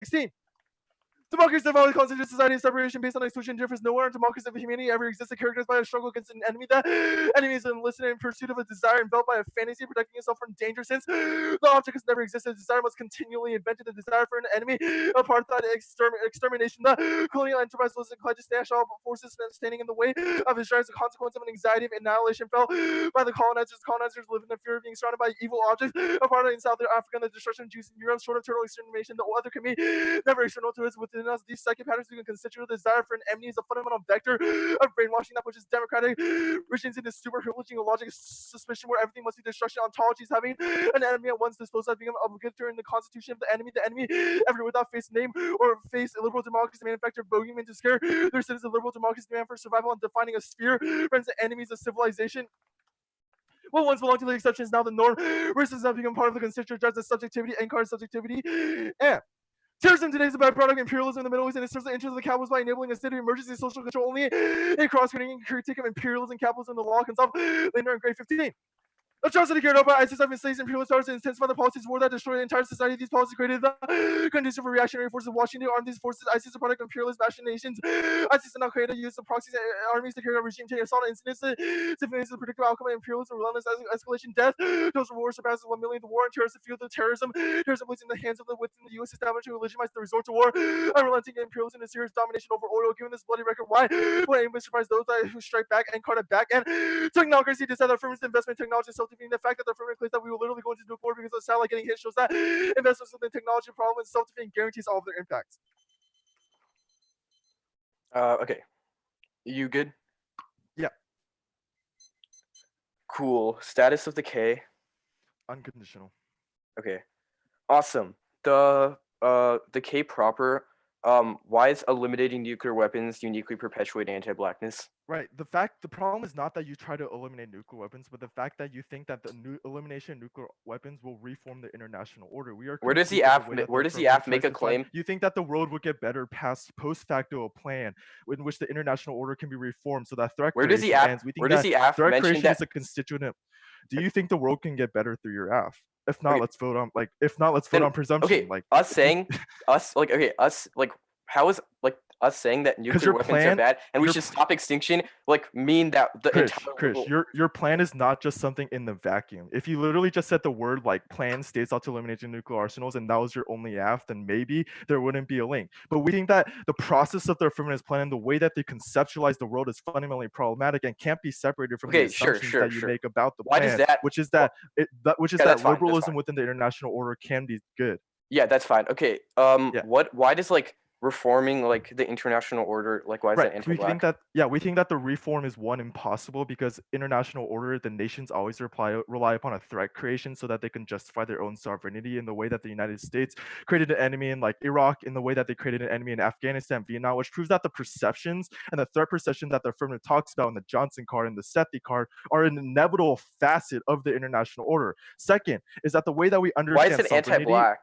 16. Democracy of all constituted society of separation based on exclusion differs nowhere. Democracy of humanity ever existed characterized by a struggle against an enemy. That enemy is enlisted in pursuit of a desire enveloped by a fantasy, protecting itself from danger. Since the object has never existed, desire must continually invent the desire for an enemy. Apartheid, extermination, the colonial enterprise was inclined to smash all forces standing in the way of his drive as a consequence of an anxiety of annihilation felt by the colonizers. Colonizers live in the fear of being surrounded by evil objects. Apartheid in South Africa, and the destruction of Jews in Europe, short of total extermination, the other can be never external to us within us. These psychic patterns we can constitute a desire for an enemy is a fundamental vector of brainwashing that pushes democratic regimes into stupor, privileging a logic of suspicion where everything must be destruction. Ontologies having an enemy at once disposed of being obligatory in the constitution of the enemy. The enemy, ever without face name or face, a liberal democracy manufacture bogeyman to scare their citizens. A liberal democracy demand for survival and defining a sphere, friends, the enemies of civilization. What once belonged to the exception is now the norm. Racism has become part of the constituent drives of subjectivity, encourage subjectivity, and terrorism today is a byproduct of imperialism in the Middle East, and it serves the interests of the capitalists by enabling a state of emergency social control. Only a cross-cutting critique of imperialism, capitalism, and the law can solve later in grade 15. Atrocity carried out by ISIS have enslaved imperialist powers to intensify the policies of war that destroy the entire society. These policies created the condition for reactionary forces of Washington to arm these forces. ISIS is a product of imperialist machinations. ISIS and Al Qaeda use the proxy armies to carry out regime change assault incidents. Civilians the predictable outcome of imperialism, relentless escalation, death. Total war surpasses 1 million. The war on terrorists, the field of terrorism. Terrorism was in the hands of the within the U.S. establishment who legitimize the resort to war. Unrelenting imperialism and serious domination over oil. Given this bloody record, why would anyone surprise those who strike back and cut it back? And technocracy decided that firms investment in technology, self-defeating the fact that the firm claims that we will literally go into nuclear war because of the satellite getting hit shows that investments within technology problem and self-defeating guarantees all of their impacts. Okay. You good? Yeah. Cool. Status of the K. Unconditional. Okay. Awesome. The K proper, why is eliminating nuclear weapons uniquely perpetuate anti-blackness? Right. The problem is not that you try to eliminate nuclear weapons, but the fact that you think that the elimination of nuclear weapons will reform the international order. Where does the AF make a claim? You think that the world would get better past post facto a plan in which the international order can be reformed so that threat creation ends. We think that threat creation is a constituent. Do you think the world can get better through your AF? If not, let's vote on on presumption. Okay, like us saying how is us saying that nuclear weapons are bad and we should stop extinction mean that the Chris, your plan is not just something in the vacuum. If you literally just said the word plan states out to eliminate nuclear arsenals and that was your only AF, then maybe there wouldn't be a link. But we think that the process of their affirmative plan and the way that they conceptualize the world is fundamentally problematic and can't be separated from the assumptions that you make about the plan. Which is that liberalism within the international order can be good. Yeah, that's fine. Okay. Why does reforming the international order why is that anti-black? We think that the reform is impossible because international order, the nations always rely upon a threat creation so that they can justify their own sovereignty in the way that the United States created an enemy in Iraq, in the way that they created an enemy in Afghanistan, Vietnam, which proves that the perceptions and the threat perception that the affirmative talks about in the Johnson card and the Sethi card are an inevitable facet of the international order. Second is that the way that we understand why is it anti-black?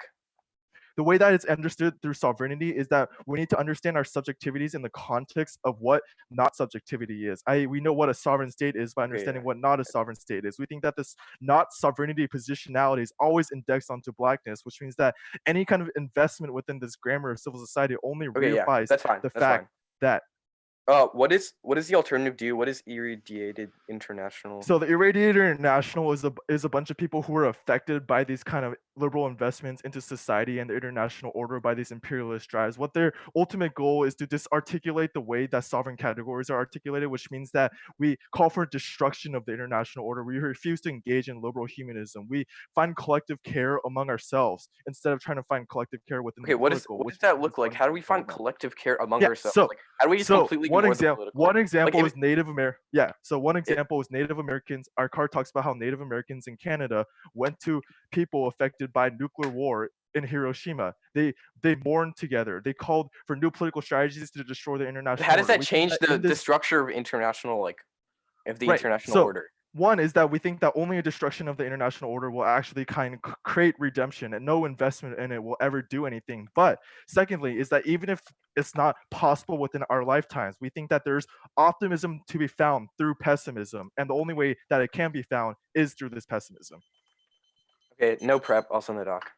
The way that it's understood through sovereignty is that we need to understand our subjectivities in the context of what not subjectivity is. We know what a sovereign state is by understanding what not a sovereign state is. We think that this not sovereignty positionality is always indexed onto blackness, which means that any kind of investment within this grammar of civil society only reifies the fact that what is the alternative view? What is irradiated international? So the irradiated international is a bunch of people who are affected by these kind of liberal investments into society and the international order by these imperialist drives. What their ultimate goal is to disarticulate the way that sovereign categories are articulated, which means that we call for destruction of the international order. We refuse to engage in liberal humanism. We find collective care among ourselves instead of trying to find collective care within the political. What does that look like? How do we find collective care among ourselves? How do we just completely one example is Native American. So one example is Native Americans. Our card talks about how Native Americans in Canada went to people affected by nuclear war in Hiroshima. They mourned together. They called for new political strategies to destroy the international order. How does that change the structure of international international order? One is that we think that only a destruction of the international order will actually kind of create redemption and no investment in it will ever do anything. But secondly is that even if it's not possible within our lifetimes, we think that there's optimism to be found through pessimism. And the only way that it can be found is through this pessimism. Okay, no prep, I'll send the doc.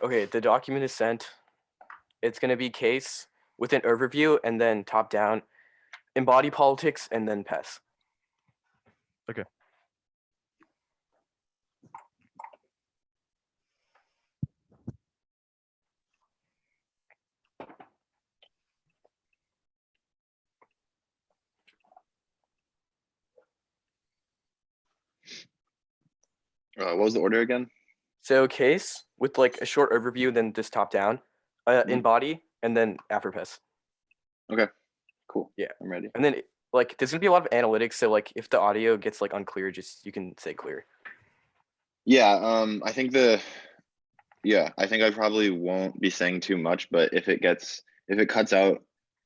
Okay, the document is sent. It's going to be case with an overview and then top down, embody politics, and then PES. Okay. What was the order again? So case with like a short overview, then this top down, embody, and then after PES. Okay, cool. Yeah, I'm ready. And then like there's gonna be a lot of analytics. So like if the audio gets like unclear, just you can say clear. Yeah, I think I probably won't be saying too much, but if it cuts out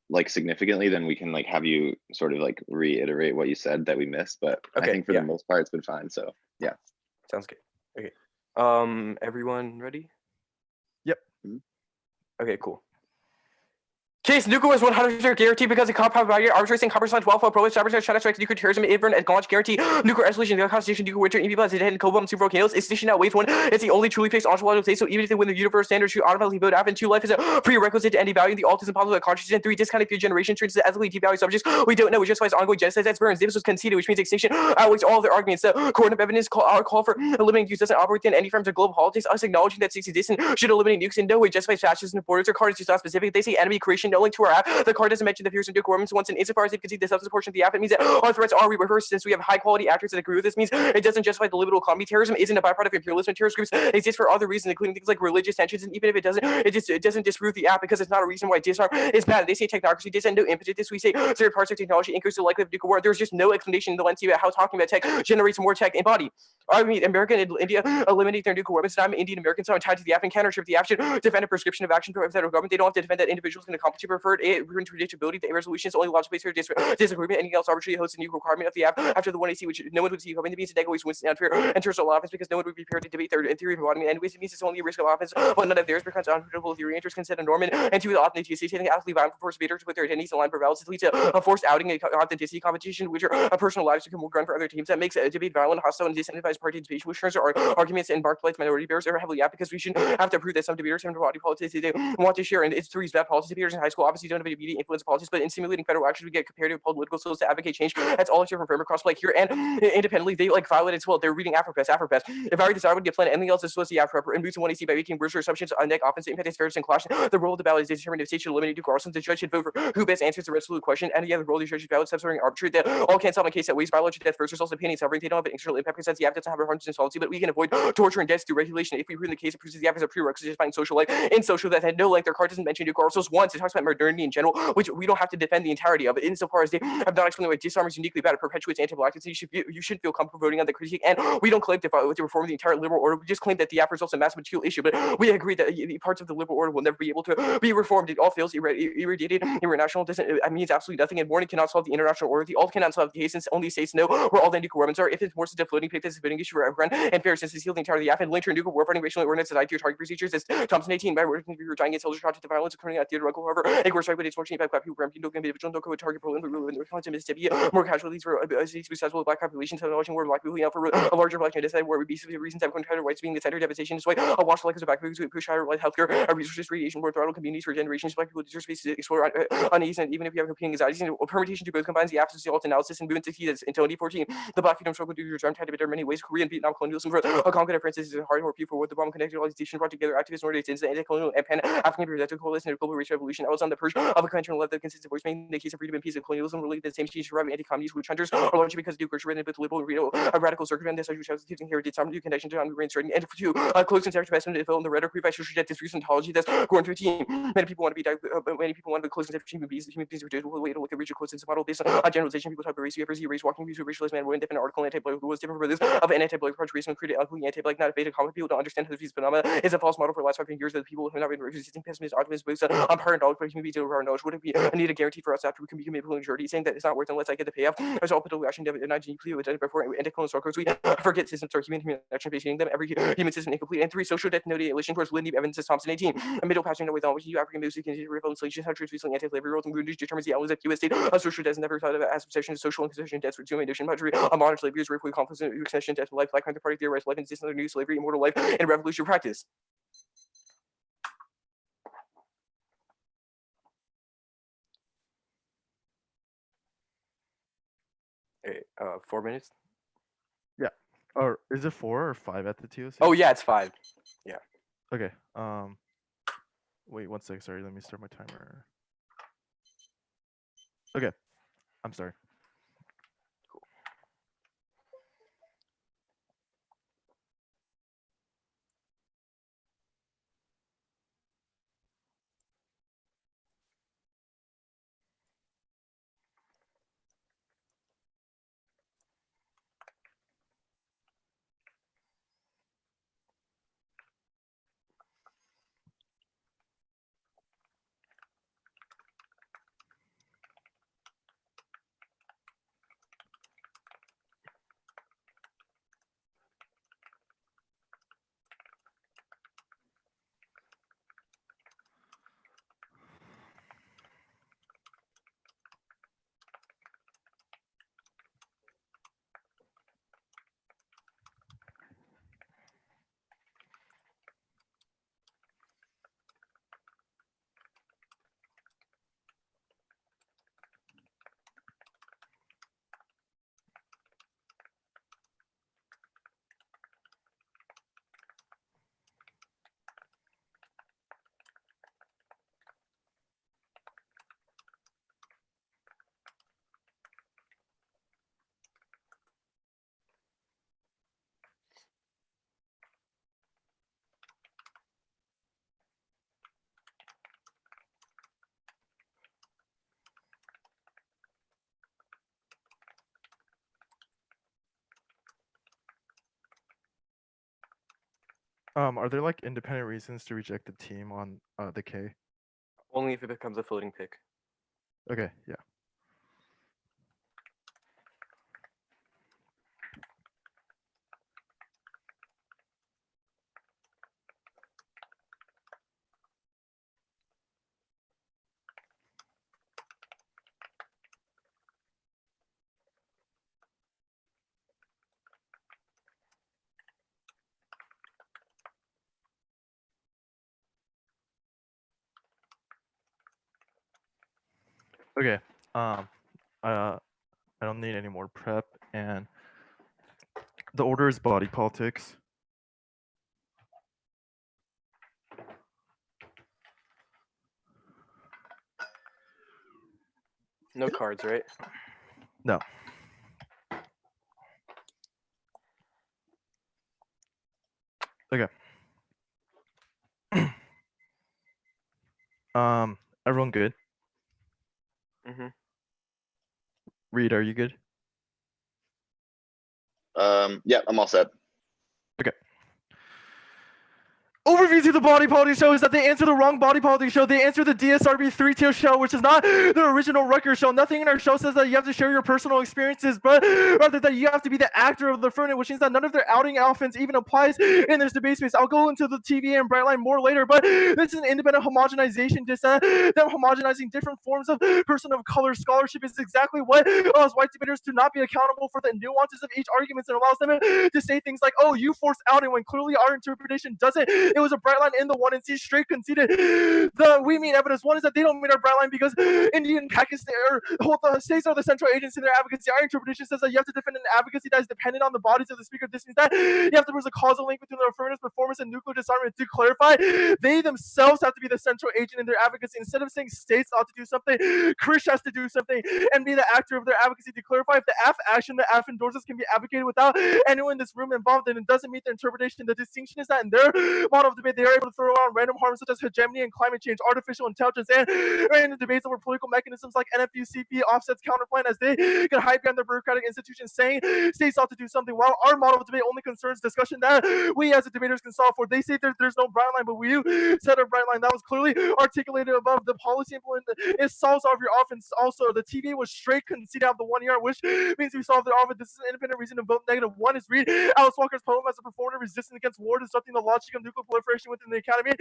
like significantly, then we can like have you sort of like reiterate what you said that we missed. But Okay, I think for the most part, it's been fine. So yeah. Sounds good. Okay. Everyone ready? Yep. Okay, cool. Case nuclear is 100% guarantee because the compound value arbitrary and commerce well for pro sabotage, shadow strikes, nuclear terrorism, infern, and launch guarantee nuclear isolation, the constitution, nuclear winter, EV plus, and cobalt, super volcanoes. It's station at waves one. It's the only truly fixed ontological state. So even if they win the universe standard, should automatically vote out. And two, life is a prerequisite to any value. The alt is impossible at consciousness. And three, discounting future generation turns to ethically devalued subjects. We don't know, which justifies ongoing genocide. That's burns. This was conceded, which means extinction outweighs all of their arguments. The coordinate evidence our call for eliminating use doesn't operate in any forms of global politics. Us acknowledging that 60 distant should eliminate nukes in no way justifies fascism and borders. Our card is just not specific. They say enemy creation, no link to our app. The card doesn't mention the fears and nuclear weapons once, and insofar as they concede the substance portion of the app, it means that our threats are reversed since we have high quality actors that agree with this. Means it doesn't justify the liberal economy. Terrorism isn't a byproduct of imperialism. Terrorist groups exist for other reasons, including things like religious tensions. And even if it doesn't, it doesn't disprove the app because it's not a reason why disarm is bad. They say technocracy doesn't no impetus. We say certain parts of technology increase the likelihood of nuclear war. There's just no explanation in the landscape about how talking about tech generates more tech embodied. I mean, America and India eliminate their nuclear weapons. And I'm an Indian American, so I'm tied to the app and countership the app should defend a prescription of action from the federal government. They don't have to defend that individuals can accomplish preferred predictability. The resolution is only logical based for disagreement. Anything else arbitrarily hosts a new requirement of the app after the 1AC, which no one would see coming. It means the always wins unfair and turns to offense because no one would be prepared to debate their theory of embodiment. Anyways, it means it's only a risk of offense, but none of theirs becomes unpredictable theory. Enters consent Norman and two, the authenticity, taking athletic violent force debaters with their identities aligned for balance. It leads to a forced outing and authenticity competition, which are personal lives become more ground for other teams. That makes a debate violent, hostile, and disincentivized participation, which turns our arguments and marketplace minority bears are heavily out because we shouldn't have to prove that some debaters have body politics they want to share. And it's three bad policy debaters in high school obviously don't have immediate influence politics, but in simulating federal action, we get comparative political skills to advocate change. That's all different from across here. And independently, they like violate as well. They're reading AfroPest. If I were desire would get planned anything else, this was the AfroPest and boots in 1AC by making worse assumptions on neck offense impact fairness and clash. The role of the ballot is determined if states should eliminate Duke Arsenal. The judge should vote for who best answers the resolute question. And the other role of the judge's ballot steps are arbitrary that all can't solve a case that weighs biology death first results opinion sovereignty. They don't have an external impact because the app doesn't have a harms and solvency, but we can avoid torture and death through regulation. If we prove the case, it proves the app is a prerequisite to find social life. In social that had no length, their card doesn't mention Duke Arsenal's once. It talks about modernity in general, which we don't have to defend the entirety of it. Insofar as they have not explained why disarm is uniquely bad, it perpetuates anti-black. You shouldn't feel comfortable voting on the critique. And we don't claim to reform the entire liberal order. We just claim that the app results in mass material issue. But we agree that the parts of the liberal order will never be able to be reformed. It all fails, irradiated, international. It means absolutely nothing. And warning cannot solve the international order. The alt cannot solve the case since only states know where all the nuclear weapons are. If it forces a floating pick, this is a voting issue for everyone. And fair since it's healed the entire of the app and linked to nuclear warfighting racial ordinance designed to your target procedures. As Thompson 18 by working through giant intelligence project to violence occurring at theatrical, however, it was right, but it's fortunate by black people, people, individual, no target Berlin, but really in Mississippi, more casualties for successful black populations, watching where black people, for a larger black genocide, where would be severe reasons that country rights being the center of devastation. Is why a watch like as a black people who push higher life healthcare, resources, radiation, more throttle communities for generations. Black people deserve space to explore unease, and even if you have competing anxieties, and permutation to both combines the absence of alt analysis and movement succeeds in 2014. The black freedom struggle due to return tied to in many ways. Korean, Vietnam colonialism for a conquered France is a hard war people with the bomb connected organization brought together activists, Nordics, and anti-colonial and pan-African patriotic coalition of global racial revolution. I was on the purge of a conventional left that consists of voice making the case of freedom and peace and colonialism related to the same stage to anti-communist witch hunters, or largely because Duke was written with liberal and radical circumvent this which has inherited some new connection to unrestrained certain and to close and separate investment in the rhetoric by social this recent ontology that's going through team. Many people want to be close and separate human beings. Human beings are a way to look at rigid close and model based on generalization. People type of race, you ever see race walking views of racialized man, one different article anti-black was different for this of an anti-black approach race and created ugly anti-black not a beta common people don't understand how these phenomena is a false model for the last 5 years that people who have not been resisting pessimists, optimists, based on power and knowledge, but human beings over our knowledge. Would it be a need a guarantee for us after we can become a majority saying that it's not worth unless I get the payoff? As all political action not deeply with before anti-colonial struggles, we forget systems are human action based them. Every human system incomplete. And 3, social death noted elation towards Lindy Evans as Thompson 18. A middle passing away on which you African music can reveal inflation, countries recently anti-slavery rules and wounded determines the outlaws of US state. A social death never thought of as possession of social and possession deaths for human addition, country, a modern slavery is rape, conflict, extension, death, life, Black Panther Party theorized life and existence under new slavery, immortal life, and revolutionary practice. Okay, 4 minutes. Or is it 4 or 5 at the TOC? Oh yeah, it's 5. Okay. Wait 1 sec. Sorry, let me start my timer. Okay, I'm sorry. Are there like independent reasons to reject the team on the K? Only if it becomes a floating pick. Okay, yeah. Okay. I don't need any more prep, and the order is body politics. No cards, right? No. Okay. Everyone good? Mm-hmm. Reed, are you good? Yeah, I'm all set. Overview to the body politics show is that they answer the wrong body politics show. They answer the DSRB 3-tier show, which is not the original Rutgers show. Nothing in our show says that you have to share your personal experiences, but rather that you have to be the actor of the Fernet, which means that none of their outing outfits even applies in this debate space. I'll go into the TV and Brightline more later, but this is an independent homogenization. Just them homogenizing different forms of person of color scholarship is exactly what allows white debaters to not be accountable for the nuances of each argument and allows them to say things like, oh, you forced outing when clearly our interpretation doesn't. It was a bright line in the 1 and C straight conceded. The we mean evidence. One is that they don't meet our bright line because Indian, Pakistan, or the states are the central agents in their advocacy. Our interpretation says that you have to defend an advocacy that is dependent on the bodies of the speaker. This means that you have to prove a causal link between the affirmative performance and nuclear disarmament. To clarify, they themselves have to be the central agent in their advocacy. Instead of saying states ought to do something, Krish has to do something and be the actor of their advocacy. To clarify, if the AF action the AF endorses can be advocated without anyone in this room involved, then it doesn't meet the interpretation. The distinction is that in their model of debate, they are able to throw around random harms such as hegemony and climate change, artificial intelligence, and random debates over political mechanisms like NFU, CP, offsets, counterplan, as they can hide behind their bureaucratic institutions saying states ought to do something, while our model of debate only concerns discussion that we as the debaters can solve for. They say there's no bright line, but we set a bright line that was clearly articulated above. The policy implement it solves all of your offense. Also, the TV was straight conceded out of the 1 year, which means we solved their offense. This is an independent reason to vote negative. One is read Alice Walker's poem as a performative resistance against war, disrupting the logic of nuclear proliferation within the academy.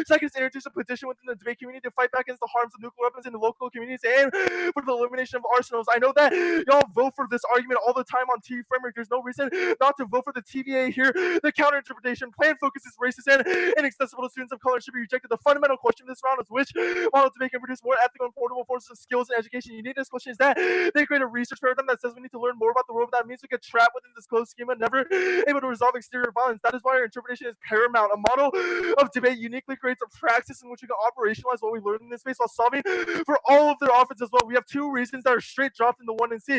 Second is introduce a petition within the debate community to fight back against the harms of nuclear weapons in the local communities and for the elimination of arsenals. I know that y'all vote for this argument all the time on TV Framework. There's no reason not to vote for the TVA here. The counter-interpretation plan focuses racist and inaccessible to students of color should be rejected. The fundamental question of this round is which model debate can produce more ethical and portable forces of skills and education you need. This question is that they create a research paradigm that says we need to learn more about the world. That means we get trapped within this closed schema, never able to resolve exterior violence. That is why our interpretation is paramount. A model of debate uniquely creates a praxis in which we can operationalize what we learn in this space while solving for all of their offense as well. We have two reasons that are straight dropped in the 1 and C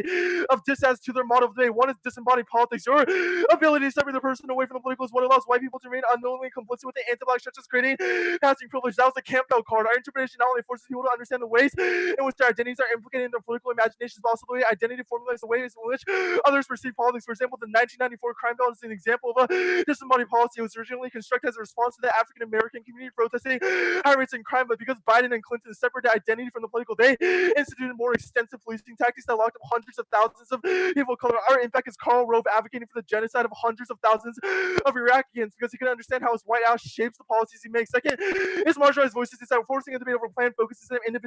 of dis as to their model of debate. One is disembodied politics. Your ability to separate the person away from the political is what allows white people to remain unknowingly complicit with the anti-black churches creating passing privilege. That was the Campbell card. Our interpretation not only forces people to understand the ways in which their identities are implicated in their political imaginations, but also the way identity formulates the ways in which others perceive politics. For example, the 1994 crime bill is an example of a disembodied policy. It was originally constructed as a response to the African American community protesting high rates in crime, but because Biden and Clinton separated identity from the political, they instituted more extensive policing tactics that locked up hundreds of thousands of people of color. Our impact is Karl Rove advocating for the genocide of hundreds of thousands of Iraqians because he can understand how his white ass shapes the policies he makes. Second, his marginalized voices is that forcing a debate over plan focuses on individual